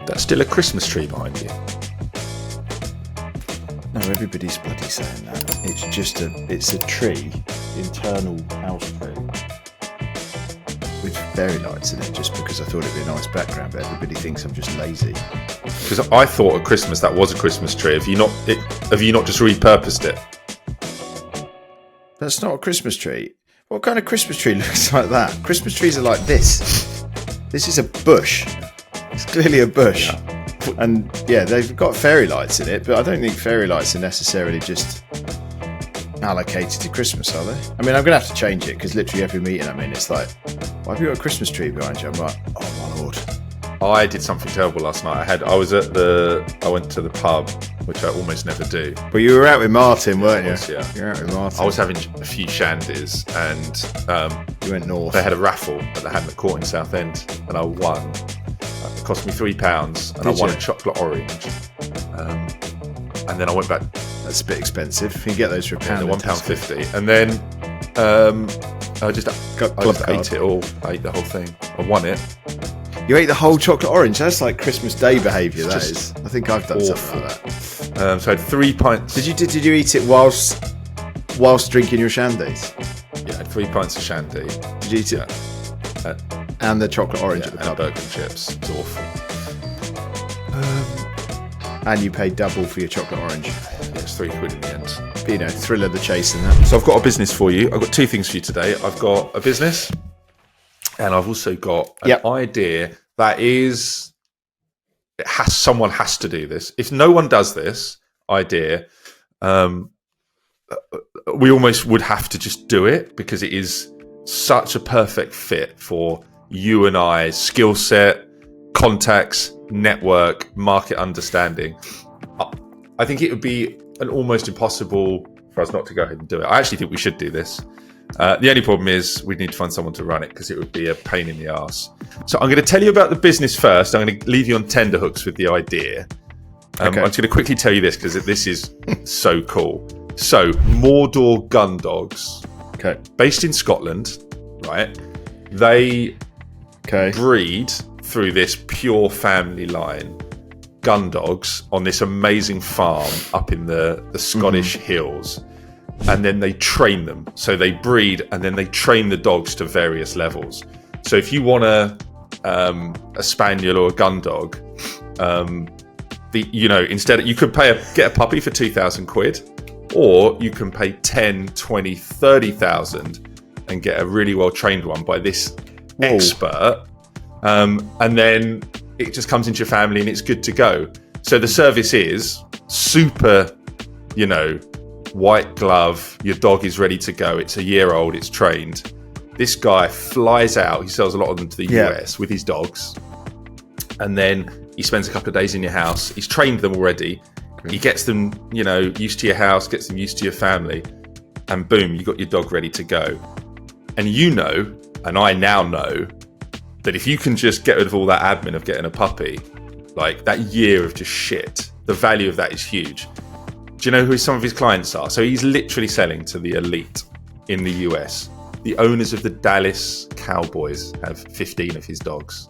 That's still a Christmas tree behind you. No, everybody's bloody saying that. It's a tree, internal house tree, with fairy lights in it, just because I thought it'd be a nice background, but everybody thinks I'm just lazy. Because I thought at Christmas that was a Christmas tree. Have you not just repurposed it? That's not a Christmas tree. What kind of Christmas tree looks like that? Christmas trees are like this. This is a bush. It's clearly a bush. Yeah. And yeah, they've got fairy lights in it, but I don't think fairy lights are necessarily just allocated to Christmas, are they? I mean, I'm going to have to change it, because literally every meeting I'm in, it's like, why have you got a Christmas tree behind you? I'm like, oh my lord. I did something terrible last night. I went to the pub, which I almost never do. But you were out with Martin, weren't you? Yeah. You were out with Martin. I was having a few shandies, and you went north. They had a raffle at the Hamlet Court in Southend, and I won. It cost me £3, and I won a chocolate orange. And then I went back. That's a bit expensive. You can get those for £1. £1.50, and then I just ate it all. I ate the whole thing. I won it. You ate the whole chocolate orange? That's like Christmas Day behaviour, that is. I think I've done something like that. So I had 3 pints. Did you eat it whilst drinking your shandies? Yeah, I had 3 pints of shandy. Did you eat it? And the chocolate orange at the pub? And burger and chips. It's awful. And you paid double for your chocolate orange. Yeah, it's £3 in the end. But, you know, thrill of the chase and that. So I've got a business for you. I've got 2 things for you today. I've got a business, and I've also got an idea that is, someone has to do this. If no one does this idea, we almost would have to just do it, because it is such a perfect fit for you and I's skill set, contacts, network, market understanding. I think it would be an almost impossible for us not to go ahead and do it. I actually think we should do this. The only problem is we need to find someone to run it, because it would be a pain in the arse. So I'm going to tell you about the business first. I'm going to leave you on tenterhooks with the idea. Okay. I'm just going to quickly tell you this, because this is so cool. So Mordor Gundogs, based in Scotland, right? They breed through this pure family line Gundogs on this amazing farm up in the Scottish hills. And then they train them. So they breed, and then they train the dogs to various levels. So if you want a spaniel or a Gundog, instead you could get a puppy for £2,000, or you can pay 10, 20, 30,000 and get a really well trained one by this expert. And then it just comes into your family and it's good to go. So the service is super, white glove, your dog is ready to go. It's a year old, it's trained. This guy flies out, he sells a lot of them to the US with his dogs. And then he spends a couple of days in your house. He's trained them already. He gets them, used to your house, gets them used to your family. And boom, you got your dog ready to go. And and I now know, that if you can just get rid of all that admin of getting a puppy, like that year of just shit, the value of that is huge. Do you know who some of his clients are? So he's literally selling to the elite in the US. The owners of the Dallas Cowboys have 15 of his dogs.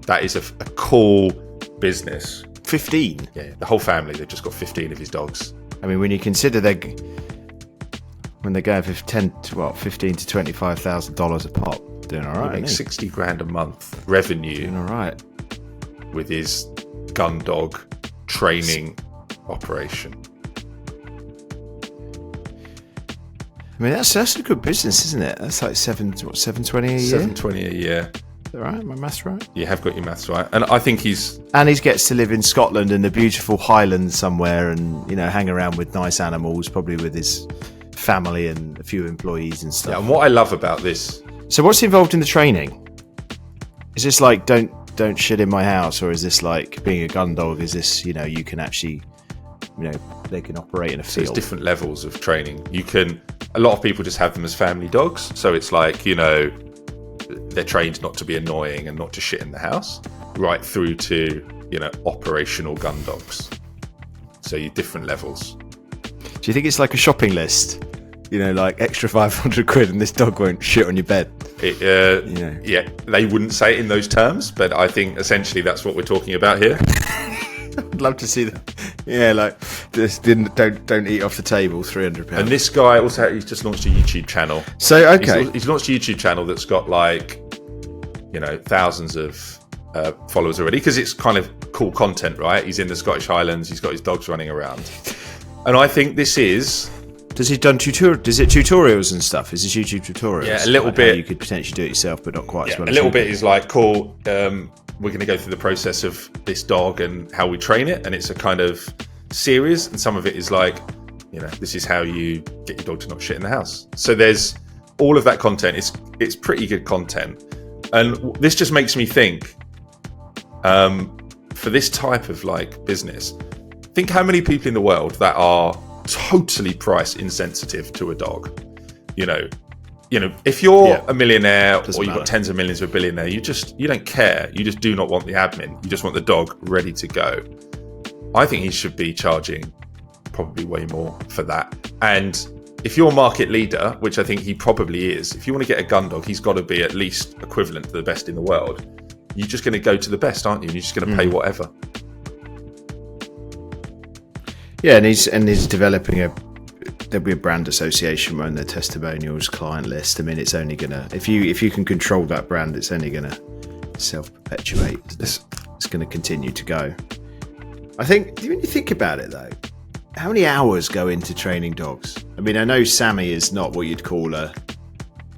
That is a cool business. 15? Yeah, the whole family, they've just got 15 of his dogs. I mean, when you consider when they're going for $15,000 to $25,000 a pop, doing all right. He makes $60,000 a month revenue. Doing all right with his Gundog training operation. I mean, that's a good business, isn't it? That's like $720 a year. $720 a year. Is that right? My maths right? You have got your maths right, and I think he gets to live in Scotland in the beautiful Highlands somewhere, and hang around with nice animals, probably with his family and a few employees and stuff. Yeah, and what I love about this. So what's involved in the training? Is this like don't shit in my house, or is this like being a gun dog? Is this you can actually they can operate in a field? There's different levels of training. A lot of people just have them as family dogs, so it's like they're trained not to be annoying and not to shit in the house, right through to operational gun dogs. So you different levels. Do you think it's like a shopping list? Like extra £500 and this dog won't shit on your bed? Yeah, they wouldn't say it in those terms, but I think essentially that's what we're talking about here. I'd love to see that. Yeah, like this don't eat off the table. £300. And this guy also, he's just launched a YouTube channel. So okay, he's launched a YouTube channel that's got like, thousands of followers already, because it's kind of cool content, right? He's in the Scottish Highlands. He's got his dogs running around, and I think this is. Does he done Does it tutorials and stuff? Is this YouTube tutorials? Yeah, a little bit. You could potentially do it yourself, but not quite as well. A little bit is like, cool. We're going to go through the process of this dog and how we train it, and it's a kind of series. And some of it is like, this is how you get your dog to not shit in the house. So there's all of that content. It's pretty good content, and this just makes me think. For this type of like business, think how many people in the world that are totally price insensitive to a dog. If you're a millionaire or you've got tens of millions of a billionaire, you don't care. You just do not want the admin. You just want the dog ready to go. I think he should be charging probably way more for that. And if you're market leader, which I think he probably is, if you want to get a Gundog, he's got to be at least equivalent to the best in the world. You're just going to go to the best, aren't you? You're just going to pay whatever. Yeah, and he's developing there'll be a brand association on their testimonials, client list. I mean, it's only gonna if you can control that brand, it's only gonna self-perpetuate. It's gonna continue to go. I think when you think about it though, how many hours go into training dogs? I mean, I know Sammy is not what you'd call an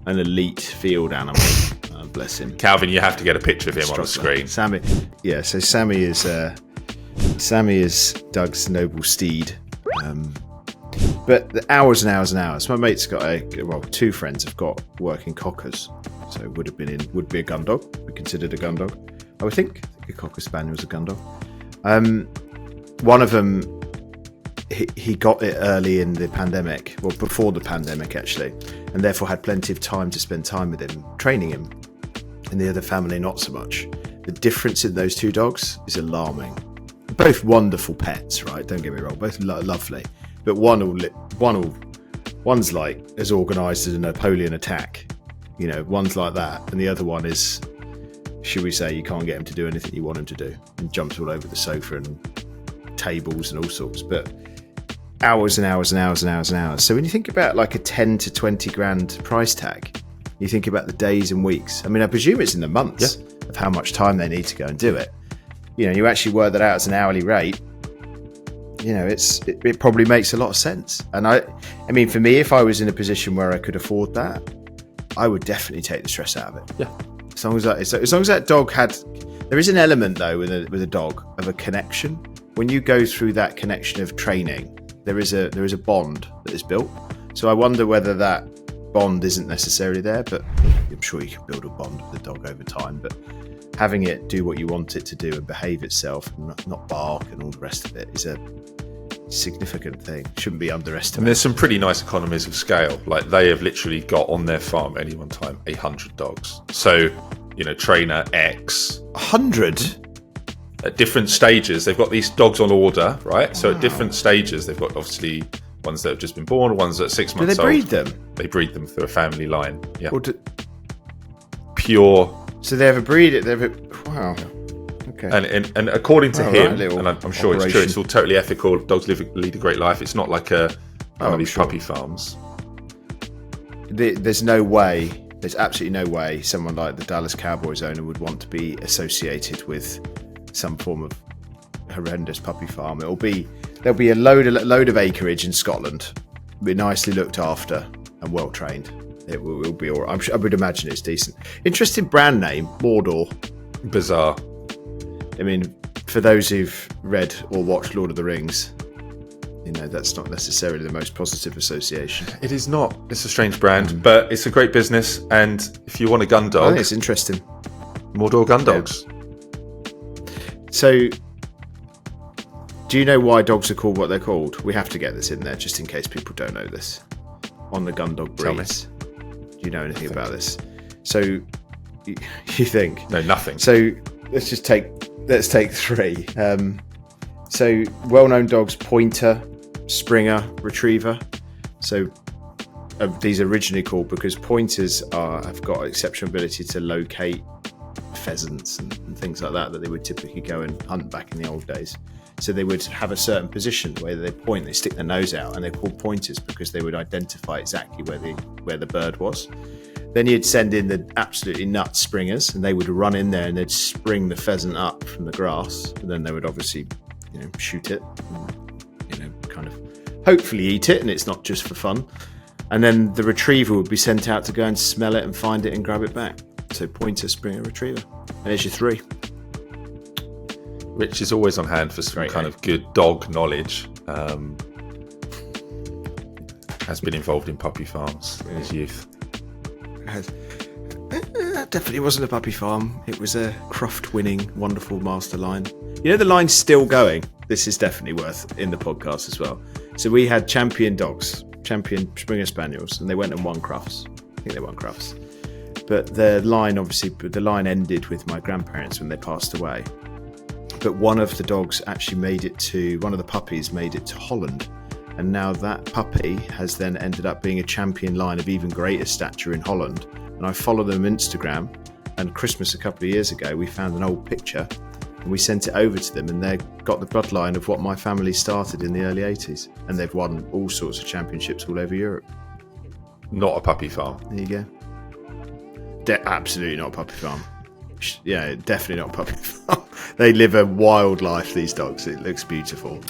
elite field animal. Bless him. Calvin, you have to get a picture of him on the screen. Sammy, yeah. So Sammy is Doug's noble steed. But the hours and hours and hours. My mate's got two friends have got working cockers, so would be a Gundog. We considered a Gundog. I would think a Cocker Spaniel was a Gundog. One of them, he got it early in the pandemic, well before the pandemic actually, and therefore had plenty of time to spend time with him, training him. And the other family, not so much. The difference in those two dogs is alarming. Both wonderful pets, right? Don't get me wrong, both lovely. But one's like as organised as a Napoleon attack, one's like that, and the other one is, should we say, you can't get him to do anything you want him to do, and jumps all over the sofa and tables and all sorts. But hours and hours and hours and hours and hours. So when you think about like a 10 to 20 grand price tag, you think about the days and weeks. I mean, I presume it's in the months of how much time they need to go and do it. You actually work that out as an hourly rate. It probably makes a lot of sense. And I mean, for me, if I was in a position where I could afford that, I would definitely take the stress out of it. Yeah. As long as that dog there is an element though with a dog of a connection. When you go through that connection of training, there is a bond that is built. So I wonder whether that bond isn't necessarily there, but I'm sure you can build a bond with the dog over time. But having it do what you want it to do and behave itself and not bark and all the rest of it is a significant thing. Shouldn't be underestimated. And there's some pretty nice economies of scale. Like they have literally got on their farm at any one time 100 dogs. So, trainer X 100 at different stages. They've got these dogs on order, right? So at different stages, they've got obviously ones that have just been born, ones that are 6 months old. Do they breed them? They breed them through a family line. Yeah. Pure. So they have a breed. Wow. Okay. And according to him, right, and I'm sure it's true, it's all totally ethical. Dogs lead a great life. It's not like one of these puppy farms. There's no way. There's absolutely no way someone like the Dallas Cowboys owner would want to be associated with some form of horrendous puppy farm. There'll be a load of acreage in Scotland, be nicely looked after and well trained. It will be all right. I would imagine it's decent. Interesting brand name, Mordor. Bizarre. I mean, for those who've read or watched Lord of the Rings, that's not necessarily the most positive association. It is not. It's a strange brand, but it's a great business. And if you want a Gundog, I think it's interesting. Mordor Gundogs. Yeah. So, do you know why dogs are called what they're called? We have to get this in there just in case people don't know this. On the Gundog breeds. Do you know anything about this? So, you think? No, nothing. So, let's take three. So, well-known dogs: Pointer, Springer, Retriever. So, these are originally called because pointers have got exceptional ability to locate pheasants and things like that they would typically go and hunt back in the old days. So they would have a certain position where they point, they stick their nose out, and they're called pointers because they would identify exactly where the bird was. Then you'd send in the absolutely nuts springers, and they would run in there and they'd spring the pheasant up from the grass, and then they would obviously, shoot it, and, kind of hopefully eat it, and it's not just for fun. And then the retriever would be sent out to go and smell it and find it and grab it back. So pointer, springer, retriever, and there's your 3. Rich is always on hand for some kind of good dog knowledge. Has been involved in puppy farms in his youth. That definitely wasn't a puppy farm. It was a Croft-winning, wonderful master line. The line's still going. This is definitely worth in the podcast as well. So we had champion dogs, champion Springer Spaniels, and they went and won Crufts. I think they won Crufts. But the line ended with my grandparents when they passed away. But one of the puppies made it to Holland. And now that puppy has then ended up being a champion line of even greater stature in Holland. And I follow them on Instagram. And Christmas a couple of years ago, we found an old picture and we sent it over to them. And they've got the bloodline of what my family started in the early 80s. And they've won all sorts of championships all over Europe. Not a puppy farm. There you go. Absolutely not a puppy farm. Yeah, definitely not a puppy farm. They live a wild life, these dogs. It looks beautiful.